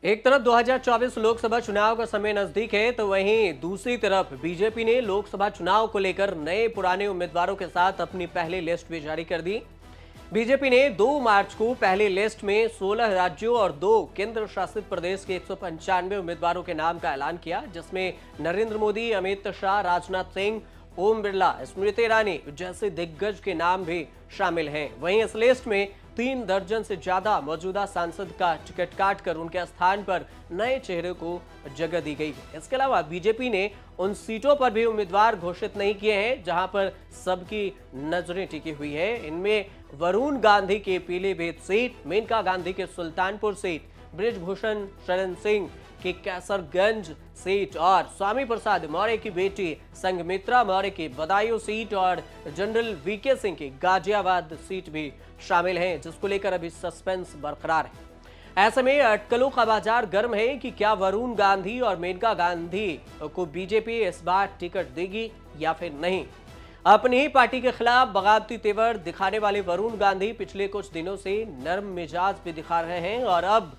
एक तरफ 2024 लोकसभा चुनाव का समय नजदीक है तो वहीं दूसरी तरफ बीजेपी ने लोकसभा चुनाव को लेकर नए पुराने उम्मीदवारों के साथ अपनी पहली लिस्ट भी जारी कर दी। बीजेपी ने 2 मार्च को पहली लिस्ट में 16 राज्यों और 2 केंद्र शासित प्रदेश के 195 उम्मीदवारों के नाम का ऐलान किया, जिसमें नरेंद्र मोदी, अमित शाह, राजनाथ सिंह, ओम बिरला, स्मृति ईरानी जैसे दिग्गज के नाम भी शामिल हैं। वहीं इस लिस्ट में 3 दर्जन से ज्यादा मौजूदा सांसद का टिकट काटकर उनके स्थान पर नए चेहरे को जगह दी गई है। इसके अलावा बीजेपी ने उन सीटों पर भी उम्मीदवार घोषित नहीं किए हैं जहां पर सबकी नजरें टिकी हुई है। इनमें वरुण गांधी की पीलीभीत सीट, मेनका गांधी के सुल्तानपुर सीट, बृजभूषण शरण सिंह की कैसरगंज सीट और स्वामी प्रसाद मौर्य की बेटी संघमित्रा मौर्य की बदायूं सीट और जनरल वीके सिंह की गाजियाबाद सीट भी शामिल हैं, जिसको लेकर अभी सस्पेंस बरकरार है। ऐसे में अटकलों का बाजार गर्म है कि क्या वरुण गांधी और मेनका गांधी को बीजेपी इस बार टिकट देगी या फिर नहीं। अपनी ही पार्टी के खिलाफ बगावती तेवर दिखाने वाले वरुण गांधी पिछले कुछ दिनों से नर्म मिजाज भी दिखा रहे हैं और अब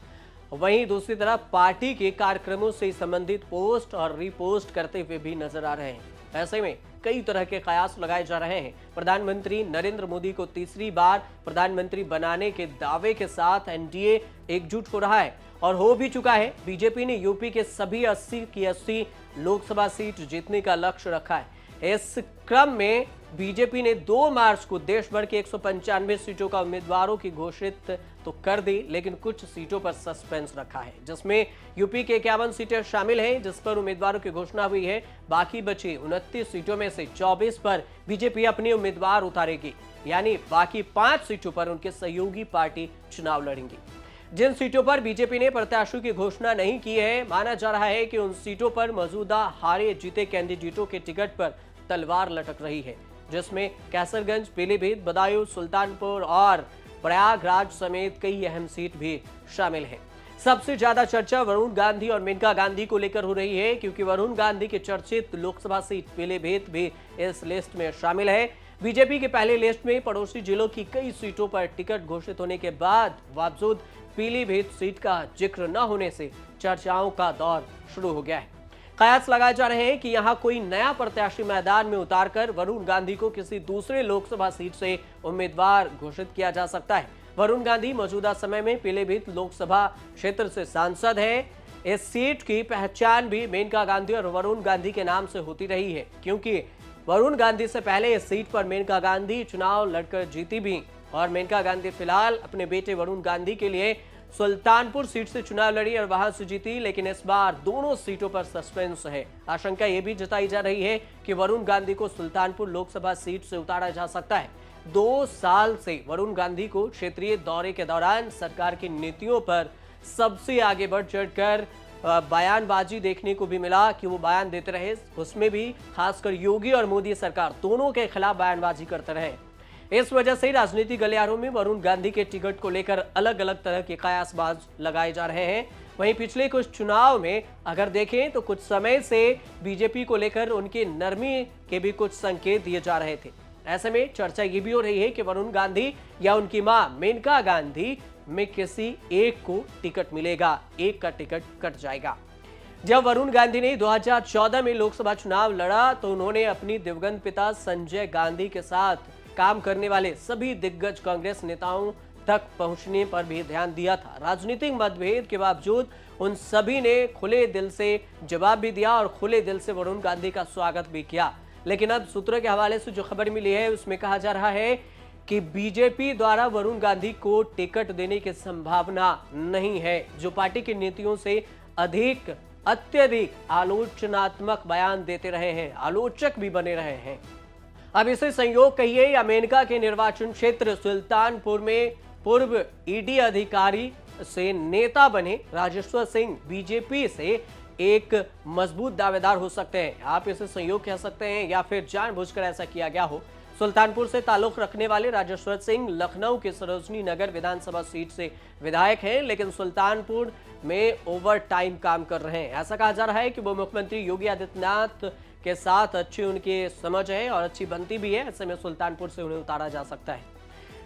वहीं दूसरी तरफ पार्टी के कार्यक्रमों से संबंधित पोस्ट और रीपोस्ट करते हुए भी नजर आ रहे हैं। ऐसे में कई तरह के कयास लगाए जा रहे हैं। प्रधानमंत्री नरेंद्र मोदी को तीसरी बार प्रधानमंत्री बनाने के दावे के साथ एनडीए एकजुट हो रहा है और हो भी चुका है। बीजेपी ने यूपी के सभी 80 की 80 लोकसभा सीट जीतने का लक्ष्य रखा है। इस क्रम में बीजेपी ने 2 मार्च को देश भर के 195 सीटों का उम्मीदवारों की घोषित तो कर दी, लेकिन कुछ सीटों पर सस्पेंस रखा है, जिसमें यूपी के 51 सीटें शामिल हैं जिस पर उम्मीदवारों की घोषणा हुई है। बाकी बची 29 सीटों में से 24 पर बीजेपी अपने उम्मीदवार उतारेगी, यानी बाकी 5 सीटों पर उनके सहयोगी पार्टी चुनाव लड़ेंगी। जिन सीटों पर बीजेपी ने प्रत्याशियों की घोषणा नहीं की है, माना जा रहा है कि उन सीटों पर मौजूदा हारे जीते कैंडिडेटों के टिकट पर तलवार लटक रही है, जिसमें कैसरगंज, पीलीभीत, बदायूं, सुल्तानपुर और प्रयागराज समेत कई अहम सीट भी शामिल हैं। सबसे ज्यादा चर्चा वरुण गांधी और मेनका गांधी को लेकर हो रही है, क्योंकि वरुण गांधी की चर्चित लोकसभा सीट पीलीभीत भी इस लिस्ट में शामिल है। बीजेपी के पहले लिस्ट में पड़ोसी जिलों की कई सीटों पर टिकट घोषित होने के बावजूद पीलीभीत सीट का जिक्र न होने से चर्चाओं का दौर शुरू हो गया है। कयास लगाए जा रहे हैं कि यहां कोई नया प्रत्याशी मैदान में उतारकर वरुण गांधी को किसी दूसरे लोकसभा सीट से उम्मीदवार घोषित किया जा सकता है। वरुण गांधी मौजूदा समय में पीलीभीत लोकसभा क्षेत्र से सांसद हैं। इस सीट की पहचान भी मेनका गांधी और वरुण गांधी के नाम से होती रही है, क्योंकि वरुण गांधी से पहले इस सीट पर मेनका गांधी चुनाव लड़कर जीती भी और मेनका गांधी फिलहाल अपने बेटे वरुण गांधी के लिए सुल्तानपुर सीट से चुनाव लड़ी और वहां से जीती, लेकिन इस बार दोनों सीटों पर सस्पेंस है। आशंका यह भी जताई जा रही है कि वरुण गांधी को सुल्तानपुर लोकसभा सीट से उतारा जा सकता है। 2 साल से वरुण गांधी को क्षेत्रीय दौरे के दौरान सरकार की नीतियों पर सबसे आगे बढ़ चढ़कर बयानबाजी देखने को भी मिला कि वो बयान देते रहे, उसमें भी खासकर योगी और मोदी सरकार दोनों के खिलाफ बयानबाजी करते रहे। इस वजह से राजनीतिक गलियारों में वरुण गांधी के टिकट को लेकर अलग अलग तरह के कयासबाज लगाए जा रहे हैं। वहीं पिछले कुछ चुनाव में अगर देखें तो कुछ समय से बीजेपी को लेकर उनकी नरमी के भी कुछ संकेत दिए जा रहे थे। ऐसे में चर्चा ये भी हो रही है कि वरुण गांधी या उनकी मां मेनका गांधी में किसी एक को टिकट मिलेगा, एक का टिकट कट जाएगा। जब वरुण गांधी ने 2014 में लोकसभा चुनाव लड़ा तो उन्होंने अपनी दिवंगत पिता संजय गांधी के साथ काम करने वाले सभी दिग्गज कांग्रेस नेताओं तक पहुंचने पर भी ध्यान दिया था। राजनीतिक मतभेद के बावजूद उन सभी ने खुले दिल से जवाब भी दिया और खुले दिल से वरुण गांधी का स्वागत भी किया। लेकिन अब सूत्रों के हवाले से जो खबर मिली है उसमें कहा जा रहा है कि बीजेपी द्वारा वरुण गांधी को टिकट देने की संभावना नहीं है, जो पार्टी की नीतियों से अत्यधिक आलोचनात्मक बयान देते रहे हैं, आलोचक भी बने रहे हैं। अब इसे संयोग कहिए या मेनका के निर्वाचन क्षेत्र सुल्तानपुर में पूर्व ईडी अधिकारी से नेता बने राजेश्वर सिंह बीजेपी से एक मजबूत दावेदार हो सकते हैं। आप इसे संयोग कह सकते हैं या फिर जानबूझकर ऐसा किया गया हो। सुल्तानपुर से ताल्लुक रखने वाले राजेश्वर सिंह लखनऊ के सरोजनी नगर विधानसभा सीट से विधायक हैं, लेकिन सुल्तानपुर में ओवर टाइम काम कर रहे हैं। ऐसा कहा जा रहा है कि वो मुख्यमंत्री योगी आदित्यनाथ के साथ अच्छी उनकी समझ है और अच्छी बनती भी है। ऐसे में सुल्तानपुर से उन्हें उतारा जा सकता है।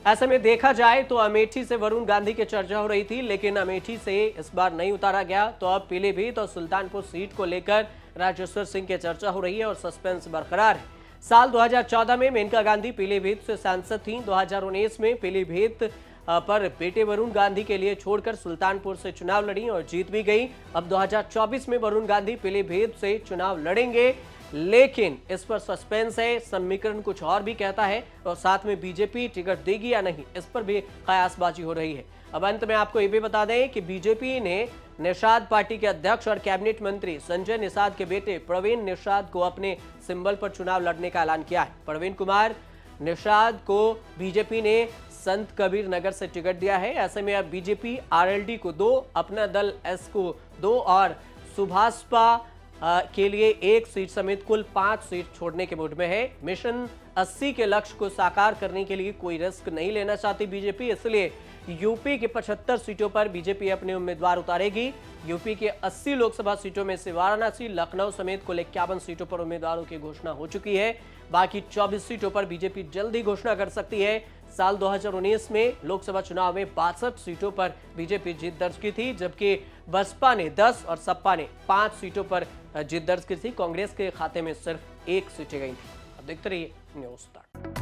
ऐसे में देखा जाए तो अमेठी से वरुण गांधी की चर्चा हो रही थी, लेकिन अमेठी से इस बार नहीं उतारा गया। तो अब पीलीभीत और सुल्तानपुर सीट को लेकर राजेश्वर सिंह की चर्चा हो रही है और सस्पेंस बरकरार है। साल 2014 में मेनका गांधी पीलीभीत से सांसद थीं। 2019 में पीलीभीत पर बेटे वरुण गांधी के लिए छोड़कर सुल्तानपुर से चुनाव लड़ी और जीत भी गई। अब 2024 में वरुण गांधी पीलीभीत से चुनाव लड़ेंगे, लेकिन इस पर सस्पेंस है। समीकरण कुछ और भी कहता है और साथ में बीजेपी टिकट देगी या नहीं, इस पर भी कयासबाजी हो रही है। अब अंत में आपको ये भी बता दें कि बीजेपी ने निषाद पार्टी के अध्यक्ष और कैबिनेट मंत्री संजय निषाद के बेटे प्रवीण निषाद को अपने सिंबल पर चुनाव लड़ने का ऐलान किया है। प्रवीण कुमार निषाद को बीजेपी ने संत कबीर नगर से टिकट दिया है। ऐसे में अब बीजेपी आरएलडी को 2, अपना दल एस को 2 और सुभाषपा के लिए 1 सीट समेत कुल 5 सीट छोड़ने के मूड में है। मिशन 80 के लक्ष्य को साकार करने के लिए कोई रिस्क नहीं लेना चाहती बीजेपी, इसलिए यूपी के 75 सीटों पर बीजेपी अपने उम्मीदवार उतारेगी। यूपी के 80 लोकसभा सीटों में से वाराणसी, लखनऊ समेत कुल 51 सीटों पर उम्मीदवारों की घोषणा हो चुकी है। बाकी 24 सीटों पर बीजेपी जल्दी घोषणा कर सकती है। साल 2019 में लोकसभा चुनाव में 62 सीटों पर बीजेपी जीत दर्ज की थी, जबकि बसपा ने 10 और सपा ने 5 सीटों पर जीत दर्ज की थी। कांग्रेस के खाते में सिर्फ 1 सीटें गई थी। अब देखते रहिए न्यूज़ तक।